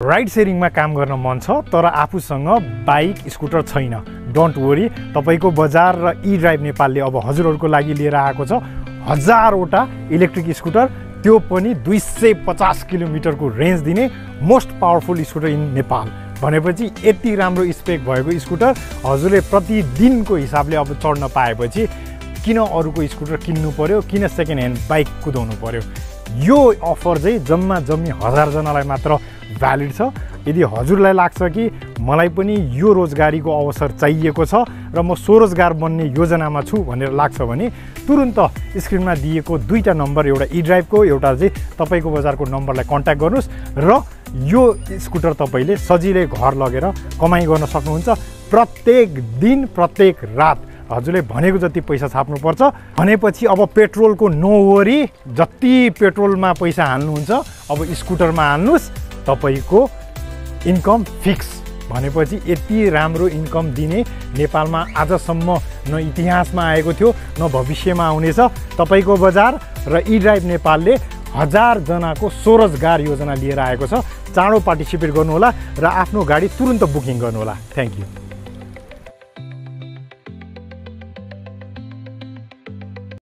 Ride सेयरिङमा काम गर्न मन छ तर आफूसँग बाइक स्कुटर छैन। डोन्ट वरी, तपाईको बजार र ई ड्राइभ नेपालले अब हजुरहरूको लागि लिएर आएको छ हजारवटा इलेक्ट्रिक स्कुटर, त्यो पनि 250 किलोमिटरको रेन्ज दिने most powerful scooter in Nepal. भनेपछि यति राम्रो स्पेक भएको स्कुटर हजुरले प्रतिदिनको हिसाबले अब चढ्न पाएपछि किन अरूको स्कुटर किन्नु पर्यो, किन सेकेन्ड ह्यान्ड बाइक कुदाउनु पर्यो। यो अफर चाहिँ जम्मी 1000 जनालाई मात्र भ्यालिड छ। यदि हजुरलाई लाग्छ कि मलाई पनि यो रोजगारीको अवसर चाहिएको छ र म स्वरोजगार बन्ने योजनामा छु भनेर लाग्छ भने तुरुन्त स्क्रिनमा दिएको दुईटा नम्बर, एउटा ई ड्राइभको एउटा चाहिँ तपाईको बजारको नम्बरलाई कन्ट्याक्ट गर्नुस् र यो स्कुटर तपाईले सजिलै घर लगेर कमाइ गर्न सक्नुहुन्छ। प्रत्येक दिन प्रत्येक रात हजुरले भनेको जति पैसा छाप्नुपर्छ। भनेपछि अब पेट्रोलको नो वरी, जति पेट्रोलमा पैसा हाल्नुहुन्छ अब स्कुटरमा हाल्नुस्, तपाईको इन्कम फिक्स। भनेपछि यति राम्रो इन्कम दिने नेपालमा आजसम्म न इतिहासमा आएको थियो न भविष्यमा आउनेछ। तपाईको बजार र ई ड्राइभ नेपालले 1000 जनाको स्वरोजगार योजना लिएर आएको छ। चाँडो पार्टिसिपेट गर्नुहोला र आफ्नो गाडी तुरुन्त बुकिङ गर्नुहोला। Thank you.